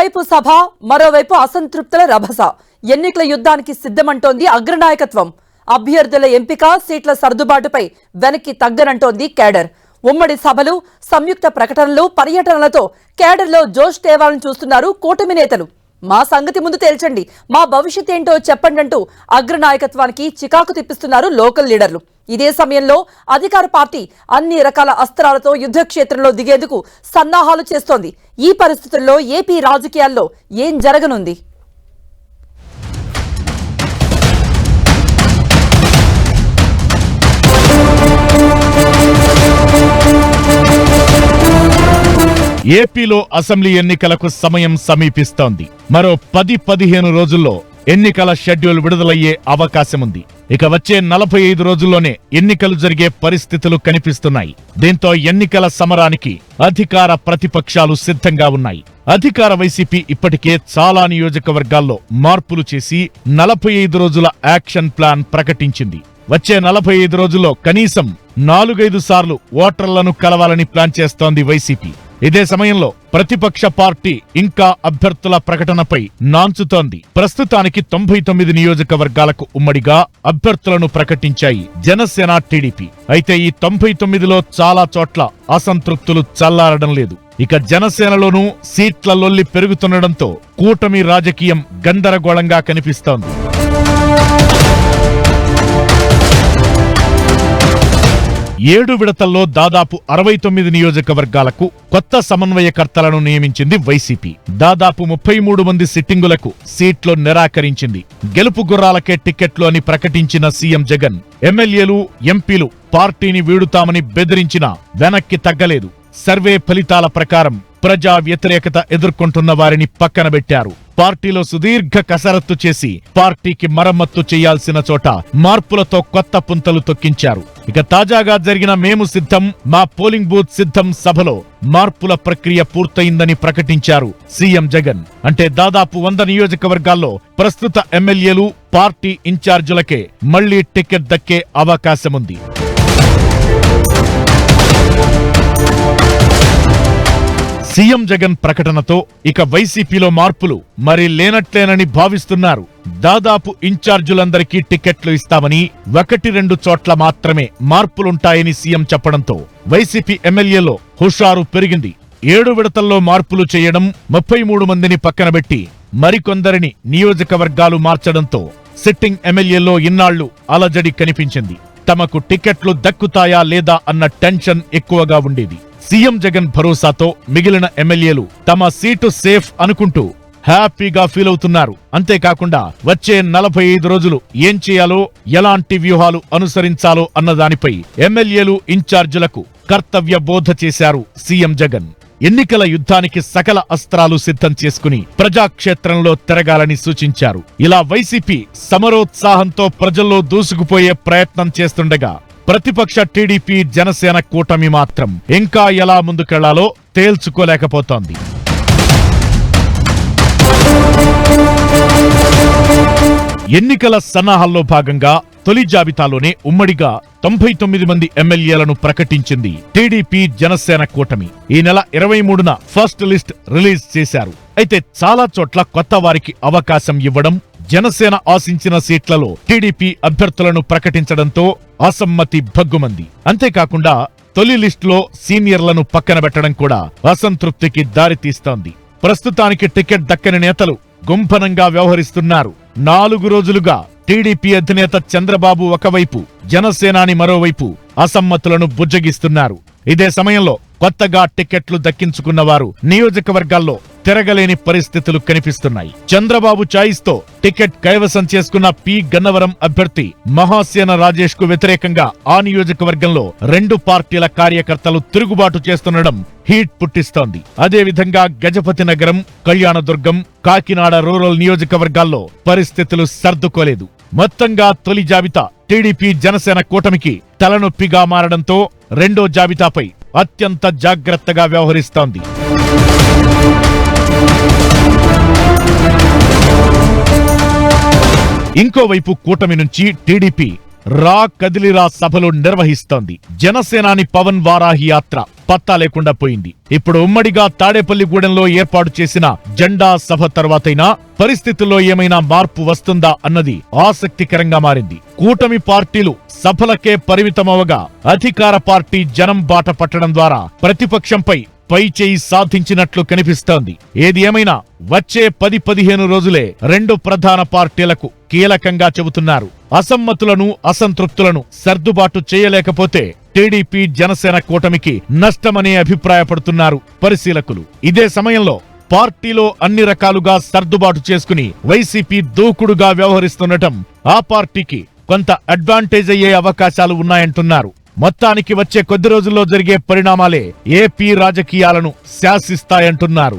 ఓవైపు సభ, మరోవైపు అసంతృప్తుల రభస. ఎన్నికల యుద్ధానికి సిద్ధమంటోంది అగ్రనాయకత్వం. అభ్యర్థుల ఎంపిక, సీట్ల సర్దుబాటుపై వెనక్కి తగ్గనంటోంది కేడర్. ఉమ్మడి సభలు, సంయుక్త ప్రకటనలు, పర్యటనలతో కేడర్లో జోష్ తేవాలని చూస్తున్నారు కూటమి నేతలు. మా సంగతి ముందు తేల్చండి, మా భవిష్యత్ ఏంటో చెప్పండి అంటూ అగ్రనాయకత్వానికి చికాకు తిప్పిస్తున్నారు లోకల్ లీడర్లు. ఇదే సమయంలో అధికార పార్టీ అన్ని రకాల అస్త్రాలతో యుద్ధక్షేత్రంలో దిగేందుకు సన్నాహాలు చేస్తోంది. ఈ పరిస్థితుల్లో ఏపీ రాజకీయాల్లో ఏం జరగనుంది? ఏపీలో అసెంబ్లీ ఎన్నికలకు సమయం సమీపిస్తోంది. మరో 10-15 రోజుల్లో ఎన్నికల షెడ్యూల్ విడుదలయ్యే అవకాశముంది. ఇక వచ్చే 45 రోజుల్లోనే ఎన్నికలు జరిగే పరిస్థితులు కనిపిస్తున్నాయి. దీంతో ఎన్నికల సమరానికి అధికార ప్రతిపక్షాలు సిద్ధంగా ఉన్నాయి. అధికార వైసీపీ ఇప్పటికే చాలా నియోజకవర్గాల్లో మార్పులు చేసి 45 రోజుల యాక్షన్ ప్లాన్ ప్రకటించింది. వచ్చే 45 రోజుల్లో కనీసం 4-5 సార్లు ఓటర్లను కలవాలని ప్లాన్ చేస్తోంది వైసీపీ. ఇదే సమయంలో ప్రతిపక్ష పార్టీ ఇంకా అభ్యర్థుల ప్రకటనపై నాంచుతోంది. ప్రస్తుతానికి 99 నియోజకవర్గాలకు ఉమ్మడిగా అభ్యర్థులను ప్రకటించాయి జనసేన, టీడీపీ. అయితే ఈ 99లో చాలా చోట్ల అసంతృప్తులు చల్లారడం లేదు. ఇక జనసేనలోనూ సీట్ల లొల్లి పెరుగుతుండటంతో కూటమి రాజకీయం గందరగోళంగా కనిపిస్తోంది. ఏడు విడతల్లో దాదాపు 69 నియోజకవర్గాలకు కొత్త సమన్వయకర్తలను నియమించింది వైసీపీ. దాదాపు 33 మంది సిట్టింగులకు సీట్లు నిరాకరించింది. గెలుపు గుర్రాలకే టికెట్లు అని ప్రకటించిన సీఎం జగన్ ఎమ్మెల్యేలు, ఎంపీలు పార్టీని వీడుతామని బెదిరించినా వెనక్కి తగ్గలేదు. సర్వే ఫలితాల ప్రకారం ప్రజా వ్యతిరేకత ఎదుర్కొంటున్న వారిని పక్కన పెట్టారు. పార్టీలో సుదీర్ఘ కసరత్తు చేసి పార్టీకి మరమ్మత్తు చేయాల్సిన చోట మార్పులతో కొత్త పుంతలు తొక్కించారు. ఇక తాజాగా జరిగిన మేము సిద్ధం, మా పోలింగ్ బూత్ సిద్ధం సభలో మార్పుల ప్రక్రియ పూర్తయిందని ప్రకటించారు సీఎం జగన్. అంటే దాదాపు 100 నియోజకవర్గాల్లో ప్రస్తుత ఎమ్మెల్యేలు, పార్టీ ఇన్ఛార్జీలకే మళ్లీ టికెట్ దక్కే అవకాశముంది. సీఎం జగన్ ప్రకటనతో ఇక వైసీపీలో మార్పులు మరి లేనట్లేనని భావిస్తున్నారు. దాదాపు ఇన్ఛార్జీలందరికీ టికెట్లు ఇస్తామని, 1-2 చోట్ల మాత్రమే మార్పులుంటాయని సీఎం చెప్పడంతో వైసీపీ ఎమ్మెల్యేలో హుషారు పెరిగింది. 7 విడతల్లో మార్పులు చేయడం, 33 మందిని పక్కనబెట్టి మరికొందరిని నియోజకవర్గాలు మార్చడంతో సిట్టింగ్ ఎమ్మెల్యేలో ఇన్నాళ్లు అలజడి కనిపించింది. తమకు టికెట్లు దక్కుతాయా లేదా అన్న టెన్షన్ ఎక్కువగా ఉండేది. సీఎం జగన్ భరోసాతో మిగిలిన ఎమ్మెల్యేలు తమ సీటు సేఫ్ అనుకుంటూ హ్యాపీగా ఫీల్ అవుతున్నారు. అంతేకాకుండా వచ్చే 45 రోజులు ఏం చేయాలో, ఎలాంటి వ్యూహాలు అనుసరించాలో అన్నదానిపై ఎమ్మెల్యేలు, ఇన్ఛార్జీలకు కర్తవ్య బోధ చేశారు సీఎం జగన్. ఎన్నికల యుద్ధానికి సకల అస్త్రాలు సిద్ధం చేసుకుని ప్రజాక్షేత్రంలో తిరగాలని సూచించారు. ఇలా వైసీపీ సమరోత్సాహంతో ప్రజల్లో దూసుకుపోయే ప్రయత్నం చేస్తుండగా ప్రతిపక్ష టీడీపీ, జనసేన కూటమి మాత్రం ఇంకా ఎలా ముందుకెళ్లాలో తేల్చుకోలేకపోతోంది. ఎన్నికల సన్నాహాల్లో భాగంగా తొలి జాబితాలోనే ఉమ్మడిగా 99 మంది ఎమ్మెల్యేలను ప్రకటించింది టీడీపీ, జనసేన కూటమి. ఈ నెల 23న ఫస్ట్ లిస్ట్ రిలీజ్ చేశారు. అయితే చాలా చోట్ల కొత్త వారికి అవకాశం ఇవ్వడం, జనసేన ఆశించిన సీట్లలో టీడీపీ అభ్యర్థులను ప్రకటించడంతో అసమ్మతి భగ్గుమంది. అంతేకాకుండా తొలి లిస్టులో సీనియర్లను పక్కన పెట్టడం కూడా అసంతృప్తికి దారితీస్తోంది. ప్రస్తుతానికి టికెట్ దక్కని నేతలు గుంభనంగా వ్యవహరిస్తున్నారు. 4 రోజులుగా టీడీపీ అధినేత చంద్రబాబు ఒకవైపు, జనసేనాని మరోవైపు అసమ్మతులను బుజ్జగిస్తున్నారు. ఇదే సమయంలో కొత్తగా టికెట్లు దక్కించుకున్నవారు నియోజకవర్గాల్లో తిరగలేని పరిస్థితులు కనిపిస్తున్నాయి. చంద్రబాబు ఛాయిస్తో టికెట్ కైవసం చేసుకున్న పి గన్నవరం అభ్యర్థి మహాసేన రాజేష్ కు వ్యతిరేకంగా ఆ నియోజకవర్గంలో 2 పార్టీల కార్యకర్తలు తిరుగుబాటు చేస్తుండడం హీట్ పుట్టిస్తోంది. అదేవిధంగా గజపతి నగరం, కళ్యాణదుర్గం, కాకినాడ రూరల్ నియోజకవర్గాల్లో పరిస్థితులు సర్దుకోలేదు. మొత్తంగా తొలి జాబితా టీడీపీ, జనసేన కూటమికి తలనొప్పిగా మారడంతో రెండో జాబితాపై అత్యంత జాగ్రత్తగా వ్యవహరిస్తోంది. ఇంకోవైపు కూటమి నుంచి టీడీపీ రా కదిలిరా సభలు నిర్వహిస్తోంది. జనసేనాని పవన్ వారాహి యాత్ర పత్తా లేకుండా పోయింది. ఇప్పుడు ఉమ్మడిగా తాడేపల్లిగూడెంలో ఏర్పాటు చేసిన జెండా సభ తర్వాతైనా పరిస్థితుల్లో ఏమైనా మార్పు వస్తుందా అన్నది ఆసక్తికరంగా మారింది. కూటమి పార్టీలు సభలకే పరిమితమవగా అధికార పార్టీ జనం బాట పట్టడం ద్వారా ప్రతిపక్షంపై పై చేయి సాధించినట్లు కనిపిస్తోంది. ఏది ఏమైనా వచ్చే 10-15 రోజులే రెండు ప్రధాన పార్టీలకు కీలకంగా చెబుతున్నారు. అసమ్మతులను అసంతృప్తులను సర్దుబాటు చేయలేకపోతే టీడీపీ జనసేన కూటమికి నష్టమనే అభిప్రాయపడుతున్నారు పరిశీలకులు. ఇదే సమయంలో పార్టీలో అన్ని రకాలుగా సర్దుబాటు చేసుకుని వైసీపీ దూకుడుగా వ్యవహరిస్తుండటం ఆ పార్టీకి కొంత అడ్వాంటేజ్ అయ్యే అవకాశాలు ఉన్నాయంటున్నారు. మొత్తానికి వచ్చే కొద్ది రోజుల్లో జరిగే పరిణామాలే ఏపీ రాజకీయాలను శాసిస్తాయంటున్నారు.